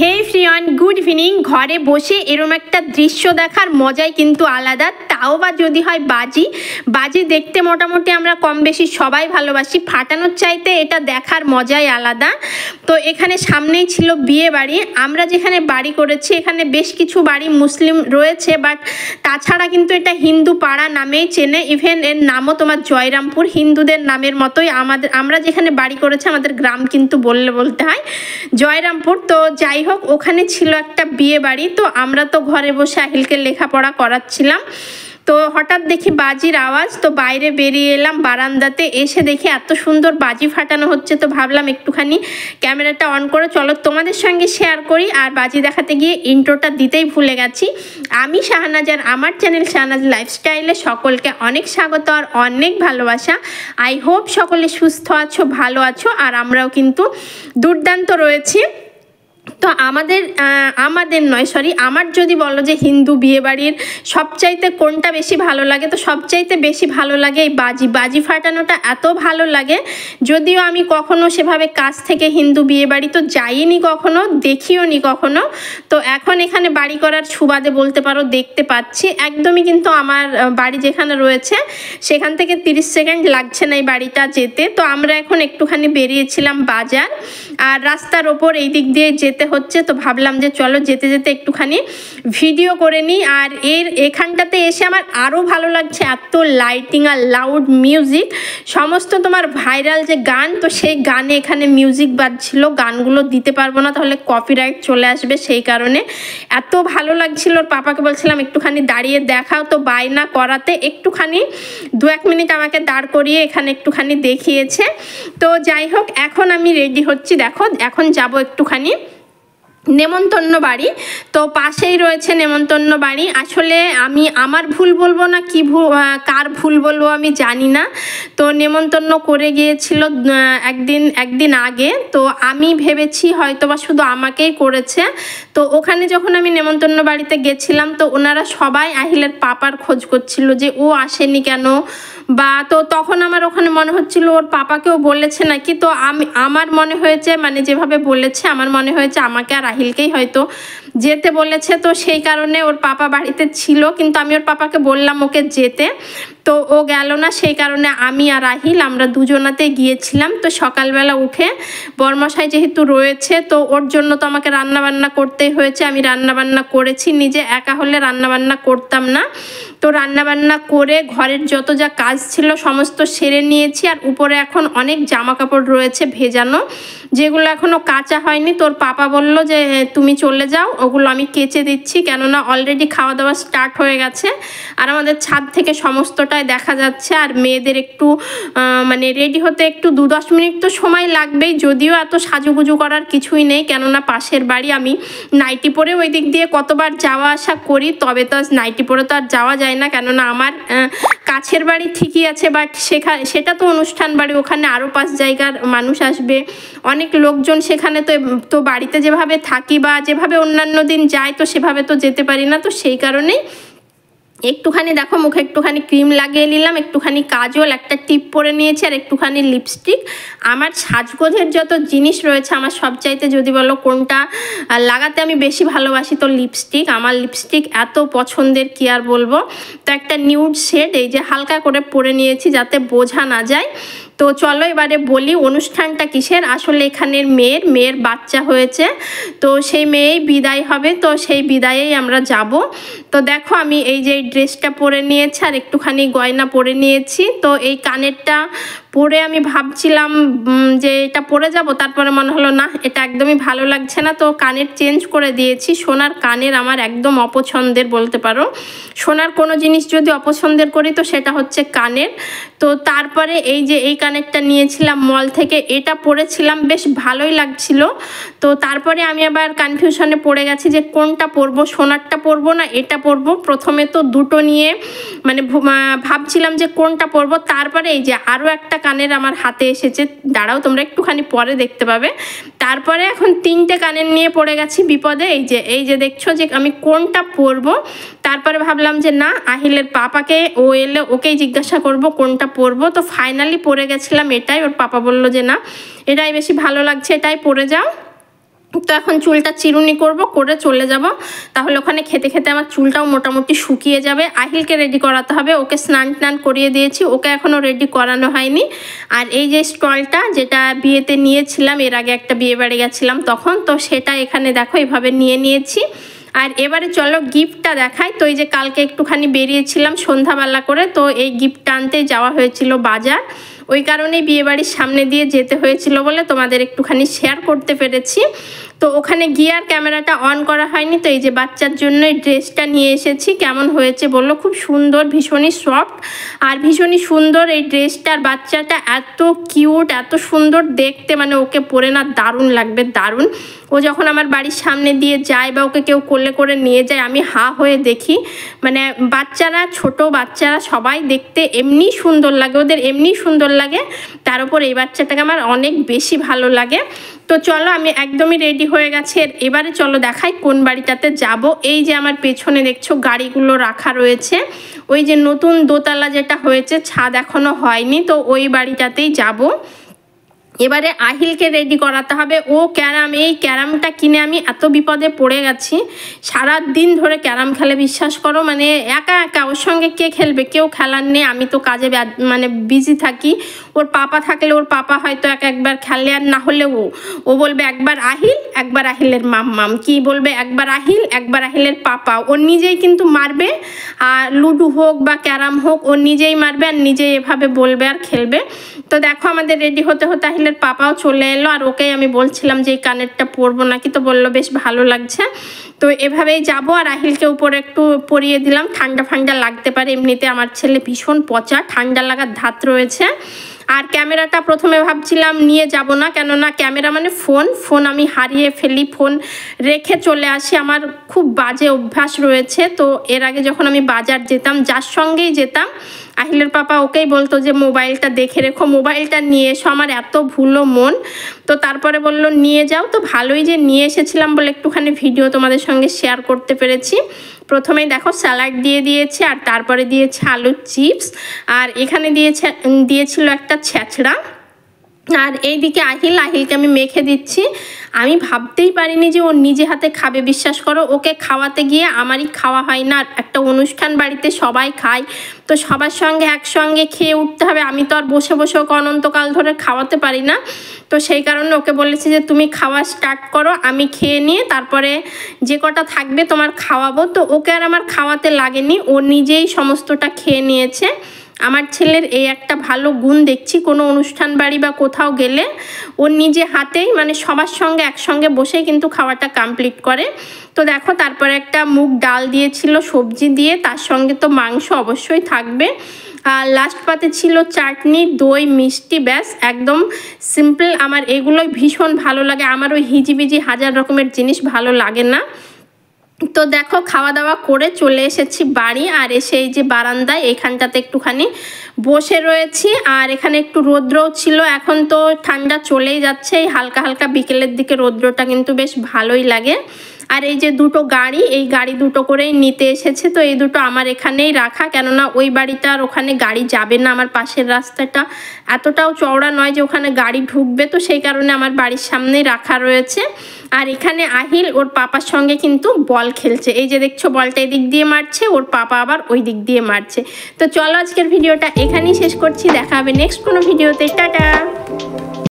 হে ফ্রিয়ন, good evening. ঘরে বসে এরম একটা দৃশ্য দেখার মজাই কিন্তু আলাদা, তাও বা যদি হয় বাজি। বাজি দেখতে মোটামুটি আমরা কম বেশি সবাই ভালোবাসি, ফাটানোর চাইতে এটা দেখার মজাই আলাদা। তো এখানে সামনেই ছিল বিয়ে বাড়ি। আমরা যেখানে বাড়ি করেছি এখানে বেশ কিছু বাড়ি মুসলিম রয়েছে, বাট তাছাড়া কিন্তু এটা হিন্দু পাড়া নামেই চেনে। ইভেন এর নামও তোমার জয়রামপুর, হিন্দুদের নামের মতোই। আমরা যেখানে বাড়ি করেছি আমাদের গ্রাম কিন্তু বলতে হয় জয়রামপুর। তো যাই হোক, ওখানে ছিল একটা বিয়ে বাড়ি। তো আমরা তো ঘরে বসে আহিলকে লেখাপড়া করাচ্ছিলাম, তো হঠাৎ দেখি বাজির আওয়াজ। তো বাইরে বেরিয়ে এলাম বারান্দাতে, এসে দেখি এত সুন্দর বাজি ফাটানো হচ্ছে। তো ভাবলাম একটুখানি ক্যামেরাটা অন করে চলো তোমাদের সঙ্গে শেয়ার করি। আর বাজি দেখাতে গিয়ে ইন্ট্রোটা দিতেই ভুলে গেছি। আমি শাহনাজ, আর আমার চ্যানেল শাহনাজ লাইফস্টাইলে সকলকে অনেক স্বাগত আর অনেক ভালোবাসা। আই হোপ সকলে সুস্থ আছো, ভালো আছো, আর আমরাও কিন্তু দুর্দান্ত রয়েছি। তো আমার যদি বলো যে হিন্দু বিয়েবাড়ির সবচাইতে কোনটা বেশি ভালো লাগে, তো সবচাইতে বেশি ভালো লাগে এই বাজি ফাটানোটা। এত ভালো লাগে, যদিও আমি কখনো সেভাবে কাছ থেকে হিন্দু বিয়েবাড়ি তো যাইনি, কখনো দেখিও নি কখনো। তো এখন এখানে বাড়ি করার সুবাদে বলতে পারো দেখতে পাচ্ছি। একদমই কিন্তু আমার বাড়ি যেখানে রয়েছে সেখান থেকে 30 সেকেন্ড লাগছে না এই বাড়িটা যেতে। তো আমরা এখন একটুখানি বেরিয়েছিলাম বাজার, আর রাস্তার ওপর এই দিক দিয়ে যেতে হচ্ছে। তো ভাবলাম যে চলো যেতে যেতে একটুখানি ভিডিও করে নিই। আর এখানটাতে এসে আমার আরও ভালো লাগছে, এত লাইটিং আর লাউড মিউজিক, সমস্ত তোমার ভাইরাল যে গান, তো সেই গানে এখানে মিউজিক বাজছিল। গানগুলো দিতে পারবো না, তাহলে কপিরাইট চলে আসবে, সেই কারণে এত ভালো লাগছিল। ওর পাপাকে বলছিলাম একটুখানি দাঁড়িয়ে দেখাও, তো বায়না করাতে একটুখানি 2-1 মিনিট আমাকে দাঁড় করিয়ে এখানে একটুখানি দেখিয়েছে। তো যাই হোক, এখন আমি রেডি হচ্ছি। দেখো এখন যাব একটুখানি নেমন্তন্ন বাড়ি। তো পাশেই রয়েছে নেমন্তন্ন বাড়ি। আসলে আমি আমার ভুল বলবো না কি কার ভুল বলবো আমি জানি না। তো নেমন্তন্ন করে গিয়েছিল একদিন আগে। তো আমি ভেবেছি হয়তোবা শুধু আমাকেই করেছে। তো ওখানে যখন আমি নেমন্তন্ন বাড়িতে গেছিলাম, তো ওনারা সবাই আহিলের পাপার খোঁজ করছিল যে ও আসেনি কেন, বা তো তখন আমার ওখানে মনে হচ্ছিল ওর পাপাকেও বলেছে নাকি। তো আমার মনে হয়েছে, মানে যেভাবে বলেছে আমার মনে হয়েছে আমাকে আর আহিলকেই হয়তো যেতে বলেছে। তো সেই কারণে ওর পাপা বাড়িতে ছিল, কিন্তু আমি ওর পাপাকে বললাম ওকে যেতে, তো ও গেল না। সেই কারণে আমি আর আহিল আমরা দুজনাতে গিয়েছিলাম। তো সকালবেলা উঠে বরমশাই যেহেতু রয়েছে, তো ওর জন্য তো আমাকে রান্নাবান্না করতেই হয়েছে। আমি রান্নাবান্না করেছি, নিজে একা হলে রান্নাবান্না করতাম না। তো রান্নাবান্না করে ঘরের যত যা কাজ ছিল সমস্ত সেরে নিয়েছি। আর উপরে এখন অনেক জামা কাপড় রয়েছে ভেজানো, যেগুলো এখনও কাচা হয়নি। তোর পাপা বলল যে তুমি চলে যাও, ওগুলো আমি কেচে দিচ্ছি, কেননা অলরেডি খাওয়া দাওয়া স্টার্ট হয়ে গেছে। আর আমাদের ছাদ থেকে সমস্তটাই দেখা যাচ্ছে। আর মেয়েদের একটু মানে রেডি হতে একটু 2-10 মিনিট তো সময় লাগবেই, যদিও এত সাজুগুজু করার কিছুই নেই, কেননা পাশের বাড়ি। আমি নাইটি পরে ওই দিক দিয়ে কতবার যাওয়া আসা করি, তবে তো নাইটি পরে তো আর যাওয়া যায় না, কেননা আমার কাছের বাড়ি ঠিকই আছে, বাট সেটা তো অনুষ্ঠান বাড়ি, ওখানে আরও 5 জায়গার মানুষ আসবে, অনেক লোকজন সেখানে। তো বাড়িতে যেভাবে থাকি বা যেভাবে অন্যান্য দিন যাই, তো সেভাবে তো যেতে পারি না। তো সেই কারণেই একটুখানি দেখো মুখে একটুখানি ক্রিম লাগিয়ে নিলাম, একটুখানি কাজল, একটা টিপ পরে নিয়েছি, আর একটুখানি লিপস্টিক। আমার সাজগোজের যত জিনিস রয়েছে, আমার সবচাইতে যদি বলো কোনটা লাগাতে আমি বেশি ভালোবাসি, তো লিপস্টিক। আমার লিপস্টিক এত পছন্দের কি আর বলবো। তো একটা নিউড শেড এই যে হালকা করে পরে নিয়েছি যাতে বোঝা না যায়। তো চলো এবারে বলি অনুষ্ঠানটা কিসের। আসলে এখানের মেয়ের বাচ্চা হয়েছে, তো সেই মেয়েই বিদায় হবে, তো সেই বিদায়েই আমরা যাব। তো দেখো আমি এই যে ড্রেসটা পরে নিয়েছি আর একটুখানি গয়না পরে নিয়েছি। তো এই কানেরটা পরে আমি ভাবছিলাম যে এটা পরে যাব, তারপরে মনে হলো না, এটা একদমই ভালো লাগছে না। তো কানের চেঞ্জ করে দিয়েছি। সোনার কানের আমার একদম অপছন্দের বলতে পারো। সোনার কোনো জিনিস যদি অপছন্দের করি তো সেটা হচ্ছে কানের। তো তারপরে এই যে এই কানেরটা নিয়েছিলাম মল থেকে, এটা পরেছিলাম, বেশ ভালোই লাগছিল। তো তারপরে আমি আবার কনফিউশনে পড়ে গেছি যে কোনটা পরবো, সোনারটা পরবো না এটা পরবো। প্রথমে তো দুটো নিয়ে মানে ভাবছিলাম যে কোনটা পরবো। তারপরে এই যে আরও একটা কানের আমার হাতে এসেছে, দাঁড়াও তোমরা একটুখানি পরে দেখতে পাবে। তারপরে এখন 3টে কানের নিয়ে পড়ে গেছি বিপদে। এই যে দেখছো যে আমি কোনটা পরবো। তারপরে ভাবলাম যে না, আহিলের পাপাকে ও এলে ওকেই জিজ্ঞাসা করব কোনটা পরবো। তো ফাইনালি পরে গেছিলাম এটাই। ওর পাপা বলল যে না, এটাই বেশি ভালো লাগছে, এটাই পরে যাও। তো এখন চুলটা চিরুনি করব, করে চলে যাব। তাহলে ওখানে খেতে খেতে আমার চুলটাও মোটামুটি শুকিয়ে যাবে। আহিলকে রেডি করাতে হবে, ওকে স্নান টান করিয়ে দিয়েছি, ওকে এখনও রেডি করানো হয়নি। আর এই যে স্টলটা যেটা বিয়েতে নিয়েছিলাম, এর আগে একটা বিয়ে বাড়ি গেছিলাম তখন, তো সেটা এখানে দেখো এভাবে নিয়ে নিয়েছি। আর এবারে চলো গিফটটা দেখাই। তো এই যে কালকে একটুখানি বেরিয়েছিলাম সন্ধ্যাবেলা করে, তো এই গিফটটা আনতে যাওয়া হয়েছিল বাজার, ওই কারণেই বিয়েবাড়ির সামনে দিয়ে যেতে হয়েছিল বলে তোমাদের একটুখানি শেয়ার করতে পেরেছি। তো ওখানে গিয়ে আর ক্যামেরাটা অন করা হয়নি। তো এই যে বাচ্চার জন্য এই ড্রেসটা নিয়ে এসেছি, কেমন হয়েছে বললো। খুব সুন্দর, ভীষণই সফট আর ভীষণই সুন্দর এই ড্রেসটার। বাচ্চাটা এত কিউট, এত সুন্দর দেখতে, মানে ওকে পরে না দারুণ লাগবে, দারুণ। ও যখন আমার বাড়ির সামনে দিয়ে যায় বা ওকে কেউ কোলে করে নিয়ে যায়, আমি হা হয়ে দেখি। মানে বাচ্চারা, ছোট বাচ্চারা সবাই দেখতে এমনি সুন্দর লাগে, ওদের এমনি সুন্দর লাগে, তার উপর এই বাচ্চাটাকে আমার অনেক বেশি ভালো লাগে। তো চলো আমি একদমই রেডি হয়ে গেছি। এবারে চলো দেখাই কোন বাড়িটাতে যাব। এই যে আমার পেছনে দেখছো গাড়িগুলো রাখা রয়েছে, ওই যে নতুন দোতলা যেটা হয়েছে, ছাদ এখনো হয়নি, তো ওই বাড়িটাতেই যাব। এবারে আহিলকে রেডি করাতে হবে। ও ক্যারাম, এই ক্যারামটা কিনে আমি এত বিপদে পড়ে গেছি। সারা দিন ধরে ক্যারাম খেলে, বিশ্বাস করো, মানে একা একা, ওর সঙ্গে কে খেলবে, কেউ খেলার নেই। আমি তো কাজে মানে বিজি থাকি। ওর পাপা থাকলে ওর পাপা হয়তো একবার খেলে, আর না হলে ও বলবে একবার আহিল, একবার আহিলের মাম্মাম, কি বলবে একবার আহিল, একবার আহিলের পাপা। ও নিজেই কিন্তু মারবে, আর লুডো হোক বা ক্যারাম হোক, ও নিজেই মারবে আর নিজেই এভাবে বলবে আর খেলবে। তো দেখো আমাদের রেডি হতে হতে আহিলের পাপাও চলে এলো, আর ওকেই আমি বলছিলাম যে এই কানেরটা পরবো নাকি, তো বললো বেশ ভালো লাগছে। তো এভাবেই যাব। আর আহিলকে উপরে একটু পরিয়ে দিলাম, ঠান্ডা ফান্ডা লাগতে পারে, এমনিতে আমার ছেলে ভীষণ পচা, ঠান্ডা লাগার ধাত রয়েছে। আর ক্যামেরাটা প্রথমে ভাবছিলাম নিয়ে যাব না, কেননা ক্যামেরা মানে ফোন আমি হারিয়ে ফেলি, ফোন রেখে চলে আসি, আমার খুব বাজে অভ্যাস রয়েছে। তো এর আগে যখন আমি বাজার যেতাম, যার সঙ্গেই যেতাম, আহিলের পাপা ওকেই বলতো যে মোবাইলটা দেখে রেখো, মোবাইলটা নিয়ে এসো। আমার এত ভুলো মন, তো তারপরে বললো নিয়ে যাও। তো ভালোই যে নিয়ে এসেছিলাম বলে একটুখানি ভিডিও তোমাদের সঙ্গে শেয়ার করতে পেরেছি। প্রথমেই দেখো স্যালাড দিয়ে দিয়েছে, আর তারপরে দিয়েছে আলুর চিপস, আর এখানে দিয়েছিল একটা ছেঁচড়া। আর এইদিকে আহিলকে আমি মেখে দিচ্ছি। আমি ভাবতেই পারিনি যে ও নিজে হাতে খাবে, বিশ্বাস করো। ওকে খাওয়াতে গিয়ে আমারই খাওয়া হয় না। একটা অনুষ্ঠান বাড়িতে সবাই খায়, তো সবার সঙ্গে একসঙ্গে খেয়ে উঠতে হবে। আমি তো আর বসে বসে ওকে অনন্তকাল ধরে খাওয়াতে পারি না। তো সেই কারণে ওকে বলেছি যে তুমি খাওয়া স্টার্ট করো, আমি খেয়ে নিয়ে তারপরে যে কটা থাকবে তোমার খাওয়াবো। তো ওকে আর আমার খাওয়াতে লাগেনি, ও নিজেই সমস্তটা খেয়ে নিয়েছে। আমার ছেলের এই একটা ভালো গুণ দেখছি, কোনো অনুষ্ঠান বাড়ি বা কোথাও গেলে ও নিজে হাতেই, মানে সবার সঙ্গে একসঙ্গে বসেই কিন্তু খাওয়াটা কমপ্লিট করে। তো দেখো তারপরে একটা মুগ ডাল দিয়েছিল সবজি দিয়ে, তার সঙ্গে তো মাংস অবশ্যই থাকবে। আর লাস্ট পাতে ছিল চাটনি, দই, মিষ্টি, ব্যাস একদম সিম্পল। আমার এগুলোই ভীষণ ভালো লাগে, আমার ওই হিজিবিজি হাজার রকমের জিনিস ভালো লাগে না। তো দেখো খাওয়া দাওয়া করে চলে এসেছি বাড়ি, আর এসে এই যে বারান্দায় এখানটাতে একটুখানি বসে রয়েছি। আর এখানে একটু রৌদ্রও ছিল, এখন তো ঠান্ডা চলেই যাচ্ছে, এই হালকা হালকা বিকেলের দিকে রৌদ্রটা কিন্তু বেশ ভালোই লাগে। আর এই যে দুটো গাড়ি, এই গাড়ি দুটো করেই নিতে এসেছে। তো এই দুটো আমার এখানেই রাখা, কেননা ওই বাড়িটার ওখানে গাড়ি যাবে না, আমার পাশের রাস্তাটা এতটাও চওড়া নয় যে ওখানে গাড়ি ঢুকবে, তো সেই কারণে আমার বাড়ির সামনেই রাখা রয়েছে। আর এখানে আহিল ওর পাপার সঙ্গে কিন্তু বল খেলছে, এই যে দেখছো বলটা এদিক দিয়ে মারছে, ওর পাপা আবার ওই দিক দিয়ে মারছে। তো চলো আজকের ভিডিওটা এখানেই শেষ করছি, দেখা হবে নেক্সট কোনো ভিডিওতে, টাটা।